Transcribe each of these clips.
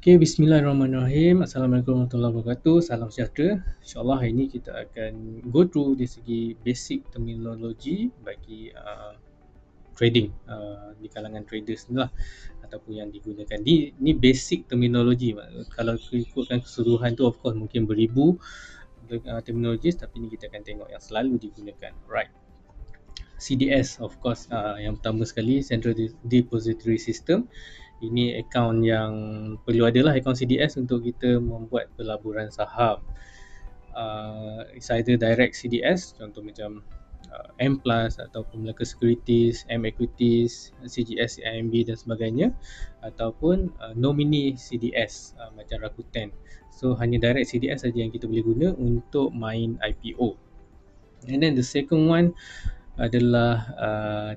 Okay, bismillahirrahmanirrahim. Assalamualaikum warahmatullahi wabarakatuh. Salam sejahtera. InsyaAllah hari ini kita akan go through dari segi basic terminology bagi trading di kalangan traders ni lah, ataupun yang digunakan. Ni basic terminology. Kalau ikutkan keseluruhan tu of course mungkin beribu terminologies, tapi ni kita akan tengok yang selalu digunakan. Right. CDS of course, yang pertama sekali Central Depository System. Ini akaun yang perlu adalah akaun CDS untuk kita membuat pelaburan saham. It's either direct CDS, contoh macam M Plus ataupun Melaka Securities, M Equities, CGS, IMB dan sebagainya, ataupun nominee CDS macam Rakuten. So hanya direct CDS saja yang kita boleh guna untuk main IPO. And then the second one adalah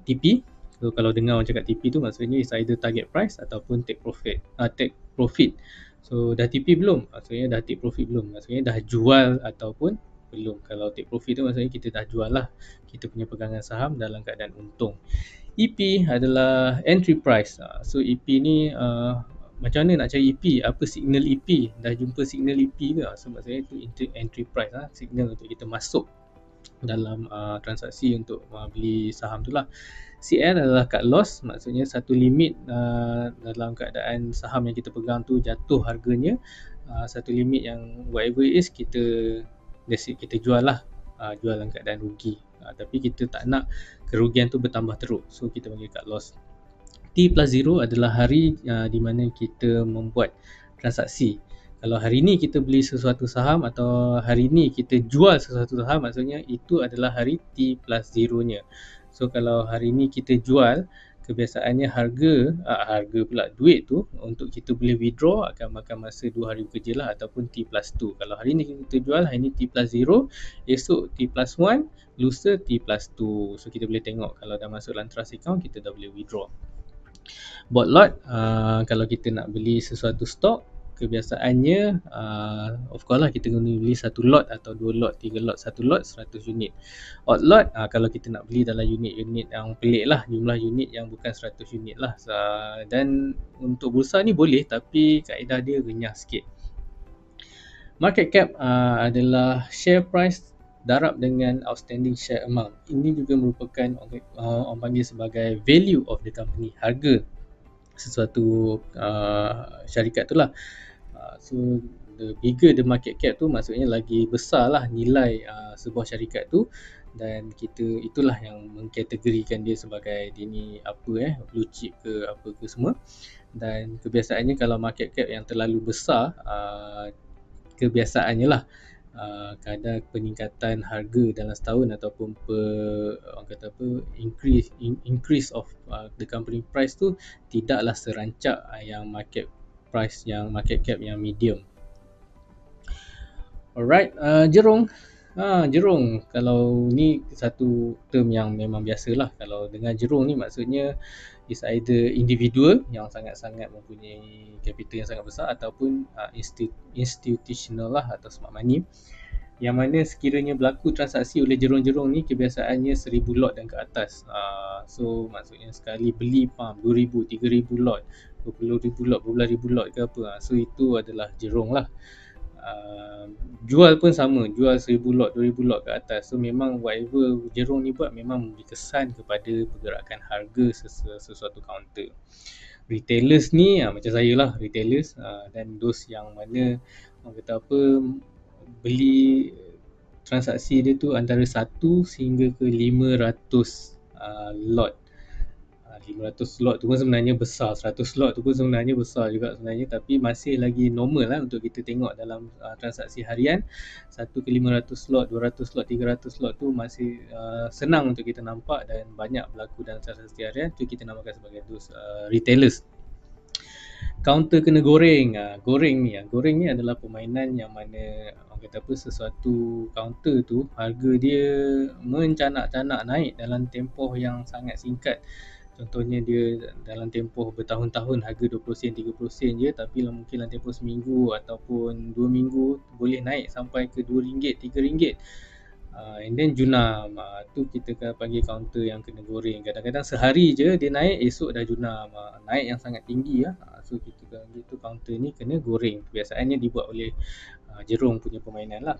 TP. So kalau dengar orang cakap TP tu maksudnya is either target price ataupun take profit. So dah TP belum? Maksudnya dah take profit belum? Maksudnya dah jual ataupun belum. Kalau take profit tu maksudnya kita dah jual lah kita punya pegangan saham dalam keadaan untung. EP adalah entry price. So EP ni macam mana nak cari EP? Apa signal EP? Dah jumpa signal EP ke? So maksudnya tu entry price lah, signal untuk kita masuk dalam transaksi untuk beli saham tu lah. CL adalah cut loss, maksudnya satu limit dalam keadaan saham yang kita pegang tu jatuh harganya, satu limit yang whatever it is kita jual lah, jual dalam keadaan rugi, tapi kita tak nak kerugian tu bertambah teruk, so kita panggil cut loss. T+0 adalah hari di mana kita membuat transaksi. Kalau hari ni kita beli sesuatu saham atau hari ni kita jual sesuatu saham, maksudnya itu adalah hari T+0 nya. So kalau hari ni kita jual, kebiasaannya harga pula duit tu untuk kita boleh withdraw akan makan masa 2 hari bekerja lah, ataupun T+2. Kalau hari ni kita jual, hari ni T+0, esok T+1, lusa T+2. So kita boleh tengok kalau dah masuk dalam trust account, kita dah boleh withdraw. Bought lot, kalau kita nak beli sesuatu stok, kebiasaannya of course lah kita guna beli satu lot atau dua lot, tiga lot, satu lot 100 unit. Odd lot, kalau kita nak beli dalam unit-unit yang pelik lah, jumlah unit yang bukan 100 unit lah. Dan untuk bursa ni boleh, tapi kaedah dia renyah sikit. Market cap adalah share price darab dengan outstanding share amount. Ini juga merupakan orang panggil sebagai value of the company, harga sesuatu syarikat tu lah. So the bigger the market cap tu, maksudnya lagi besar lah nilai sebuah syarikat tu, dan itulah yang mengkategorikan dia sebagai dia ni apa blue chip ke apa ke semua. Dan kebiasaannya kalau market cap yang terlalu besar, kebiasaannya lah kadar peningkatan harga dalam setahun ataupun orang kata apa increase of the company price tu tidaklah serancak yang market cap yang medium. Alright, jerung. Jerung, kalau ni satu term yang memang biasalah. Kalau dengar jerung ni maksudnya is either individual yang sangat-sangat mempunyai capital yang sangat besar, ataupun institutional lah atau smart money, yang mana sekiranya berlaku transaksi oleh jerung-jerung ni kebiasaannya 1000 lot dan ke atas. So maksudnya sekali beli 2000, 3000 lot, 20,000 lot, berbelas ribu lot ke apa, so itu adalah jerung lah. Jual pun sama, jual 1000 lot, 2000 lot ke atas. So memang whatever jerung ni buat memang memberi kesan kepada pergerakan harga sesuatu counter. Retailers ni macam saya lah, retailers, dan those yang mana orang kata apa, beli transaksi dia tu antara 1 sehingga ke 500 lot. 500 lot tu pun sebenarnya besar, 100 lot tu pun sebenarnya besar juga sebenarnya, tapi masih lagi normal lah untuk kita tengok dalam transaksi harian. 1 ke 500 lot, 200 lot, 300 lot tu masih senang untuk kita nampak dan banyak berlaku dalam transaksi harian. Tu kita namakan sebagai those retailers. Counter kena goreng. Goreng ni adalah permainan yang mana orang kata apa, sesuatu counter tu harga dia mencanak-canak naik dalam tempoh yang sangat singkat. Contohnya dia dalam tempoh bertahun-tahun harga 20 sen, 30 sen je, tapi mungkin dalam tempoh seminggu ataupun 2 minggu boleh naik sampai ke RM2, RM3. And then junam, tu kita kena panggil counter yang kena goreng. Kadang-kadang sehari je dia naik, esok dah junam, naik yang sangat tinggi lah. So kita panggil tu counter ni kena goreng. Biasaannya dibuat oleh Jerung punya permainan lah.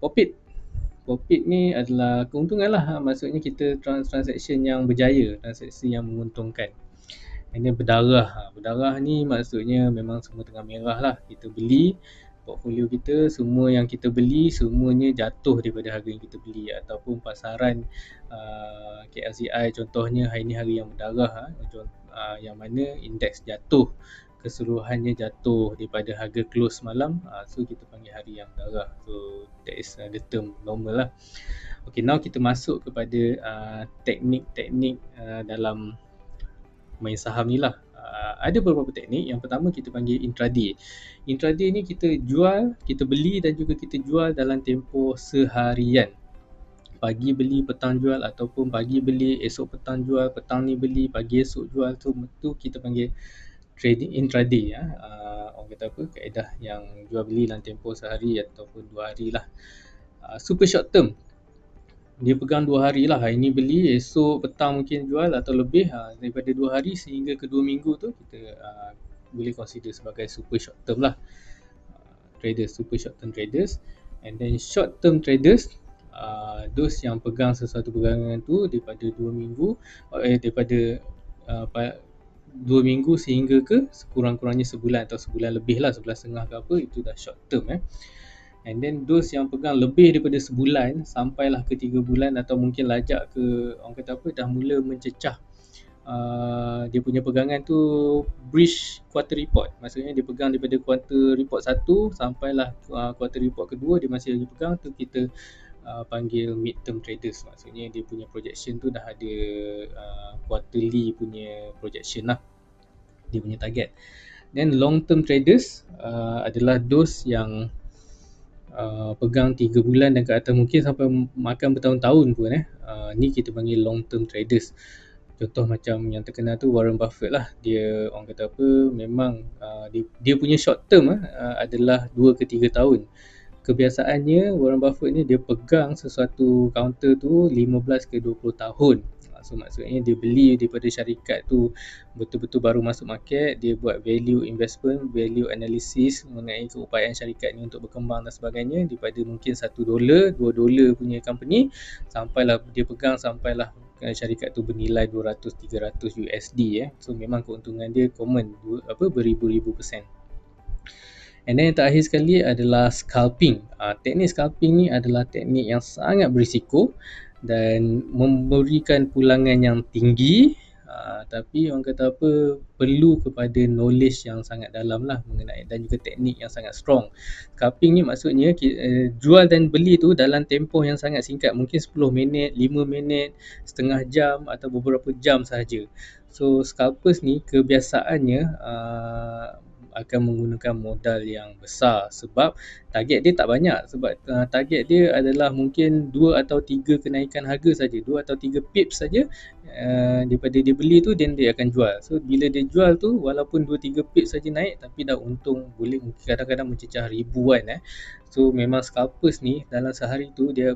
Profit ni adalah keuntungan lah. Maksudnya kita transaction yang berjaya, transaksi yang menguntungkan. Ini berdarah. Berdarah ni maksudnya memang semua tengah merah lah. Kita beli portfolio kita, semua yang kita beli semuanya jatuh daripada harga yang kita beli, ataupun pasaran KLCI contohnya hari ni hari yang berdarah, yang mana indeks jatuh, keseluruhannya jatuh daripada harga close malam, so kita panggil hari yang berdarah. So that is the term normal lah. Okay, now kita masuk kepada teknik-teknik dalam main saham ni lah. Ada beberapa teknik. Yang pertama kita panggil intraday. Intraday ni kita jual, kita beli dan juga kita jual dalam tempoh seharian. Pagi beli, petang jual, ataupun pagi beli, esok petang jual, petang ni beli, pagi esok jual. Tu kita panggil trading intraday. Orang kata apa, kaedah yang jual beli dalam tempoh sehari ataupun 2 hari lah. Super short term, dia pegang 2 hari lah. Hari ni beli, esok petang mungkin jual atau lebih. Daripada 2 hari sehingga ke 2 minggu tu kita boleh consider sebagai super short term lah. Traders, super short term traders. And then short term traders, those yang pegang sesuatu pegangan tu daripada 2 minggu, daripada 2 minggu sehingga ke sekurang-kurangnya sebulan atau sebulan lebih lah, sebulan setengah ke apa, itu dah short term. And then those yang pegang lebih daripada sebulan sampailah ke 3 bulan atau mungkin lajak ke, orang kata apa, dah mula mencecah dia punya pegangan tu breach quarter report. Maksudnya dia pegang daripada quarter report 1 sampailah quarter report kedua dia masih lagi pegang, tu kita panggil mid term traders. Maksudnya dia punya projection tu dah ada quarterly punya projection lah, dia punya target. Then long term traders adalah those yang pegang 3 bulan dan ke atas, mungkin sampai makan bertahun-tahun pun. Ni kita panggil long term traders. Contoh macam yang terkenal tu Warren Buffett lah. Dia orang kata apa, memang dia punya short term adalah 2 ke 3 tahun. Kebiasaannya Warren Buffett ni dia pegang sesuatu counter tu 15 ke 20 tahun. So maksudnya dia beli daripada syarikat tu betul-betul baru masuk market, dia buat value investment, value analysis mengenai keupayaan syarikat ni untuk berkembang dan sebagainya, daripada mungkin $1, $2 punya company, sampailah dia pegang sampailah syarikat tu bernilai 200-300 USD. So memang keuntungan dia common, beribu-ribu persen. And then yang terakhir sekali adalah scalping. Teknik scalping ni adalah teknik yang sangat berisiko dan memberikan pulangan yang tinggi, tapi orang kata apa, perlu kepada knowledge yang sangat dalam lah mengenai, dan juga teknik yang sangat strong. Scalping ni maksudnya jual dan beli tu dalam tempoh yang sangat singkat, mungkin 10 minit, 5 minit, setengah jam atau beberapa jam sahaja. So scalpers ni kebiasaannya akan menggunakan modal yang besar sebab target dia tak banyak. Sebab target dia adalah mungkin 2 atau 3 kenaikan harga saja, 2 atau 3 pips saja daripada dia beli tu, dan dia akan jual. So bila dia jual tu, walaupun 2-3 pips saja naik, tapi dah untung boleh kadang-kadang mencecah ribuan. So memang scalpers ni dalam sehari tu dia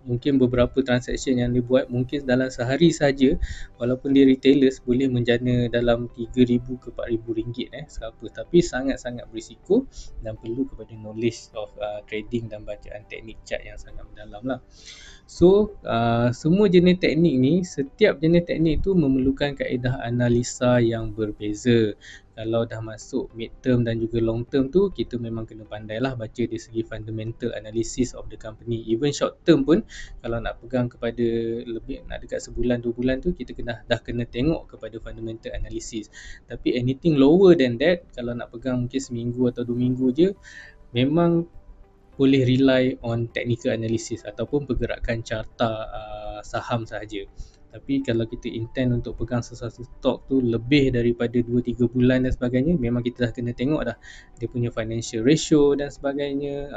mungkin beberapa transaction yang dia buat mungkin dalam sehari saja, walaupun dia retailers, boleh menjana dalam 3,000 ke 4,000 ringgit scalper. Tapi sangat-sangat berisiko dan perlu kepada knowledge of trading dan bacaan teknik chart yang sangat mendalam lah. So semua jenis teknik ni, setiap jenis teknik tu memerlukan kaedah analisa yang berbeza. Kalau dah masuk mid term dan juga long term tu, kita memang kena pandailah baca dari segi fundamental analysis of the company. Even short term pun, kalau nak pegang kepada lebih, nak dekat sebulan 2 bulan tu, kita dah kena tengok kepada fundamental analysis. Tapi anything lower than that, kalau nak pegang mungkin seminggu atau 2 minggu je, memang boleh rely on technical analysis ataupun pergerakan carta saham sahaja. Tapi kalau kita intend untuk pegang sesuatu stok tu lebih daripada 2-3 bulan dan sebagainya, memang kita dah kena tengok dah dia punya financial ratio dan sebagainya,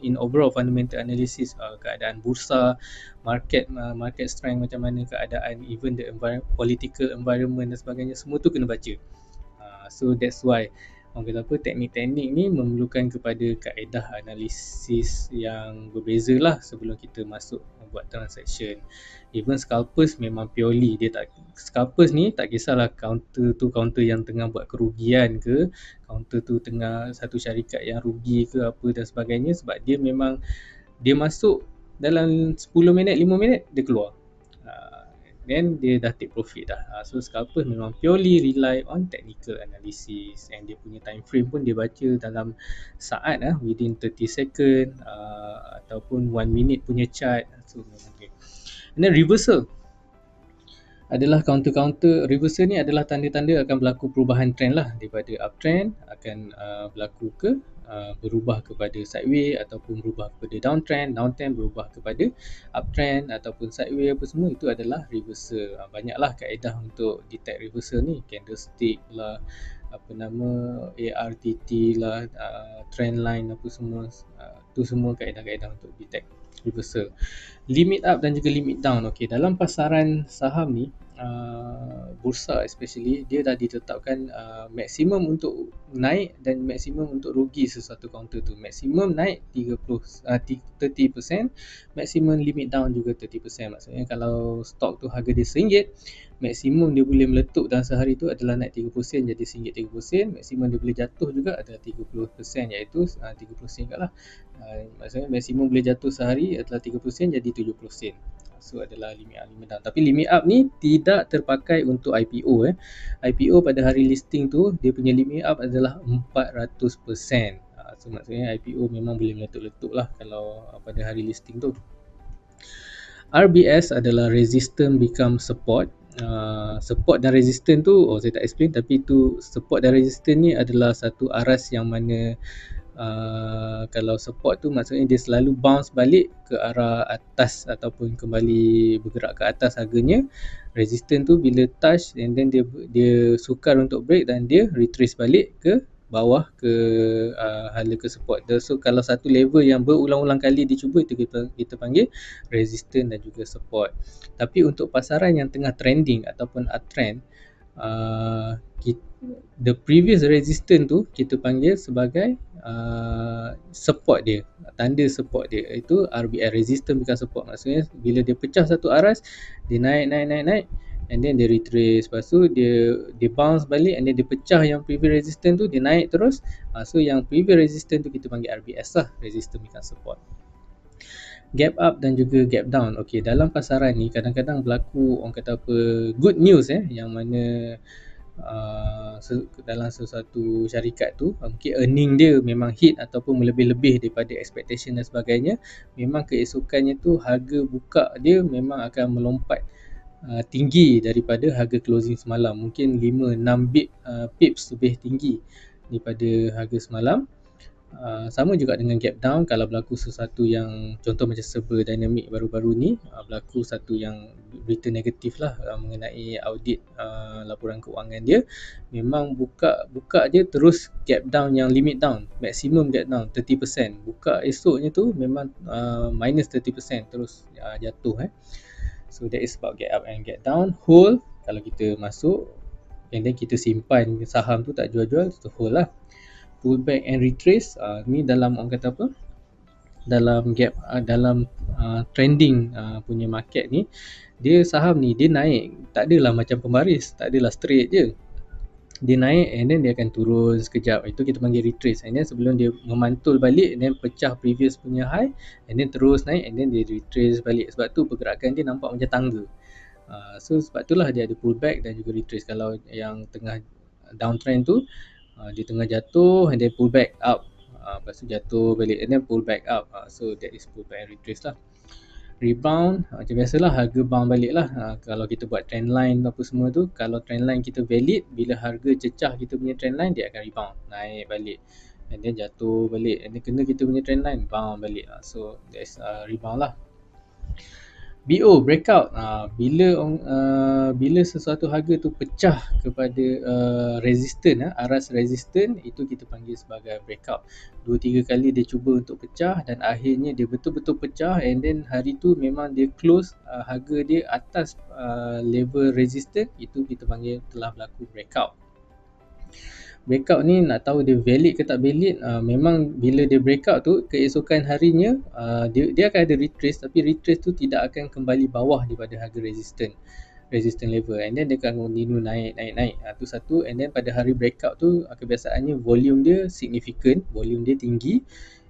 in overall fundamental analysis, keadaan bursa, market strength macam mana, keadaan even the political environment dan sebagainya, semua tu kena baca. So that's why orang kata apa, teknik-teknik ni memerlukan kepada kaedah analisis yang berbeza lah sebelum kita masuk buat transaction. Even scalpers memang purely dia tak, scalpers ni tak kisahlah counter tu counter yang tengah buat kerugian ke, counter tu tengah satu syarikat yang rugi ke apa dan sebagainya, sebab dia memang dia masuk dalam 10 minit 5 minit dia keluar. Then dia dah take profit dah. So scalper memang purely rely on technical analysis, and dia punya time frame pun dia baca dalam saat within 30 second ataupun 1 minute punya chart. So memang okay. And then reversal adalah counter-counter. Reversal ni adalah tanda-tanda akan berlaku perubahan trend lah, daripada uptrend akan berlaku ke berubah kepada sideway ataupun berubah kepada downtrend, downtrend berubah kepada uptrend ataupun sideway, apa semua itu adalah reversal. Banyaklah kaedah untuk detect reversal ni, candlestick lah, apa nama, ARTT lah, trend line apa semua, tu semua kaedah-kaedah untuk detect reversal. Limit up dan juga limit down. Okey, dalam pasaran saham ni, bursa especially, dia dah ditetapkan maksimum untuk naik dan maksimum untuk rugi sesuatu counter tu. Maksimum naik 30%, maksimum limit down juga 30%. Maksudnya kalau stok tu harga dia RM1, maksimum dia boleh meletup dalam sehari tu adalah naik 30% jadi RM1.30. Maksimum dia boleh jatuh juga adalah 30%, iaitu 30% kat lah. Maksudnya maksimum boleh jatuh sehari adalah 30% jadi RM70. So adalah limit up, limit down. Tapi limit up ni tidak terpakai untuk IPO. IPO pada hari listing tu dia punya limit up adalah 400%. So maksudnya IPO memang boleh meletup-letup lah kalau pada hari listing tu. RBS adalah resistance become support. Support dan resistance tu saya tak explain, tapi tu support dan resistance ni adalah satu aras yang mana kalau support tu maksudnya dia selalu bounce balik ke arah atas ataupun kembali bergerak ke atas harganya. Resistance tu bila touch and then dia sukar untuk break dan dia retrace balik ke bawah ke hala ke support. So kalau satu level yang berulang-ulang kali dicuba, itu kita panggil resistance dan juga support. Tapi untuk pasaran yang tengah trending ataupun uptrend, the previous resistance tu kita panggil sebagai support dia, tanda support dia, itu RBS, resistance bukan support. Maksudnya bila dia pecah satu aras, dia naik and then dia retrace, lepas tu dia bounce balik and then dia pecah yang previous resistance tu, dia naik terus. So yang previous resistance tu kita panggil RBS lah, resistance bukan support. Gap up dan juga gap down. Okey, dalam pasaran ni kadang-kadang berlaku orang kata apa, good news yang mana dalam sesuatu syarikat tu mungkin earning dia memang hit ataupun melebih-lebih daripada expectation dan sebagainya, memang keesokannya tu harga buka dia memang akan melompat tinggi daripada harga closing semalam, mungkin 5-6 pips lebih tinggi daripada harga semalam. Sama juga dengan gap down kalau berlaku sesuatu yang contoh macam server dynamic baru-baru ni, berlaku satu yang berita negatif lah mengenai audit laporan keuangan dia, memang buka dia terus gap down yang limit down, maksimum gap down 30%, buka esoknya tu memang minus 30% terus jatuh. So that is about gap up and gap down. Hold, kalau kita masuk and then kita simpan saham tu tak jual-jual, tu hold lah. Pullback and retrace, ni dalam orang kata apa, dalam gap, dalam trending punya market ni, dia saham ni dia naik tak adalah macam pembaris, tak adalah straight je, dia naik and then dia akan turun sekejap, itu kita panggil retrace, and then sebelum dia memantul balik and then pecah previous punya high and then terus naik and then dia retrace balik. Sebab tu pergerakan dia nampak macam tangga. So sebab itulah dia ada pullback dan juga retrace. Kalau yang tengah downtrend tu, dia tengah jatuh and then pull back up, lepas tu jatuh balik and then pull back up, so that is pullback and retrace lah. Rebound, macam biasalah harga bound balik lah. Kalau kita buat trend line apa semua tu, kalau trend line kita valid, bila harga cecah kita punya trend line, dia akan rebound, naik balik and then jatuh balik and then kena kita punya trend line, bound balik. So that's rebound lah. BO, breakout, bila sesuatu harga tu pecah kepada resistance, aras resistance, itu kita panggil sebagai breakout. 2-3 kali dia cuba untuk pecah dan akhirnya dia betul-betul pecah and then hari tu memang dia close harga dia atas level resistance, itu kita panggil telah berlaku breakout. breakout ni nak tahu dia valid ke tak valid, memang bila dia breakout tu keesokan harinya dia akan ada retrace, tapi retrace tu tidak akan kembali bawah daripada harga resistance level, and then dia akan continue naik. Tu satu. And then pada hari breakout tu kebiasaannya volume dia significant, volume dia tinggi.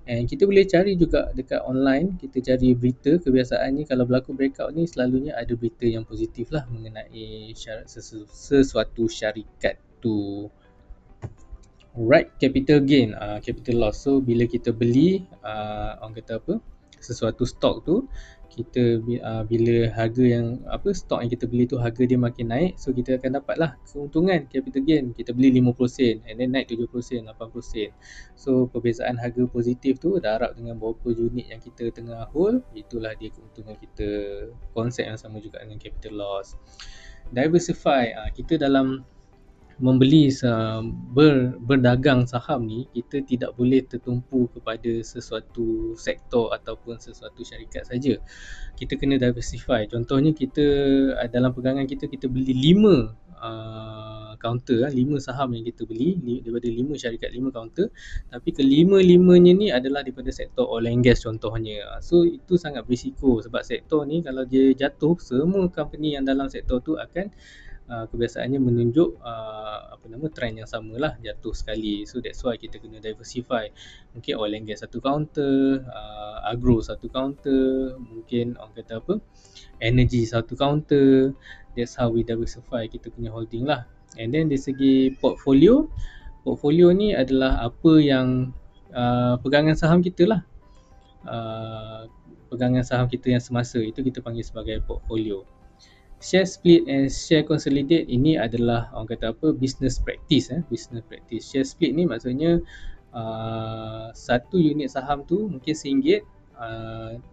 And kita boleh cari juga dekat online, kita cari berita. Kebiasaannya kalau berlaku breakout ni selalunya ada berita yang positif lah mengenai sesuatu syarikat tu. Alright, capital gain, capital loss. So bila kita beli orang kata apa, sesuatu stok tu, kita bila harga yang stok yang kita beli tu harga dia makin naik, so kita akan dapatlah keuntungan, capital gain. Kita beli 50% and then naik 70%, 80%. So perbezaan harga positif tu darab dengan berapa unit yang kita tengah hold, itulah dia keuntungan kita. Konsep yang sama juga dengan capital loss. Diversify, kita dalam membeli berdagang saham ni, kita tidak boleh tertumpu kepada sesuatu sektor ataupun sesuatu syarikat saja. Kita kena diversify. Contohnya kita dalam pegangan kita beli 5 counter, 5 saham yang kita beli daripada 5 syarikat, 5 counter, tapi kelima-limanya ni adalah daripada sektor oil and gas contohnya. So itu sangat berisiko, sebab sektor ni kalau dia jatuh, semua company yang dalam sektor tu akan kebiasaannya menunjuk trend yang samalah, jatuh sekali. So that's why kita kena diversify. Mungkin oil and gas satu counter, agro satu counter, mungkin orang kata energy satu counter. That's how we diversify kita punya holding lah. And then dari segi portfolio ni adalah apa yang pegangan saham kita lah. Pegangan saham kita yang semasa itu kita panggil sebagai portfolio. Share split and share consolidate ini adalah orang kata business practice. Business practice. Share split ni maksudnya satu unit saham tu mungkin RM1,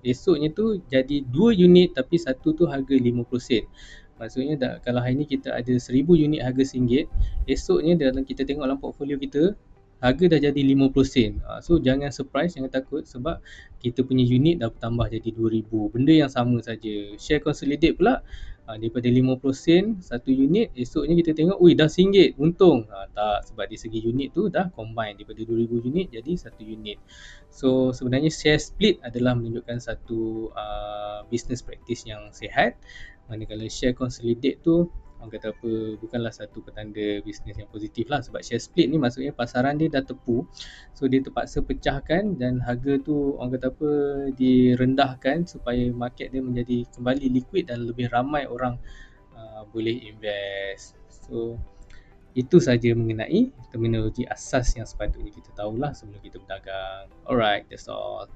esoknya tu jadi 2 unit tapi satu tu harga 50 sen. Maksudnya kalau hari ni kita ada 1000 unit harga RM1, esoknya dalam kita tengok dalam portfolio kita, harga dah jadi 50 sen. So jangan surprise, jangan takut, sebab kita punya unit dah bertambah jadi 2000. Benda yang sama saja. Share consolidate pula, daripada 50 sen satu unit, esoknya kita tengok dah RM1 untung. Tak, sebab di segi unit tu dah combine daripada 2000 unit jadi satu unit. So sebenarnya share split adalah menunjukkan satu business practice yang sihat. Manakala share consolidate tu orang kata bukanlah satu petanda bisnes yang positif lah, sebab share split ni maksudnya pasaran dia dah tepu, so dia terpaksa pecahkan dan harga tu orang kata direndahkan supaya market dia menjadi kembali liquid dan lebih ramai orang boleh invest. So itu saja mengenai terminologi asas yang sepatutnya kita tahulah sebelum kita berdagang. Alright, that's all.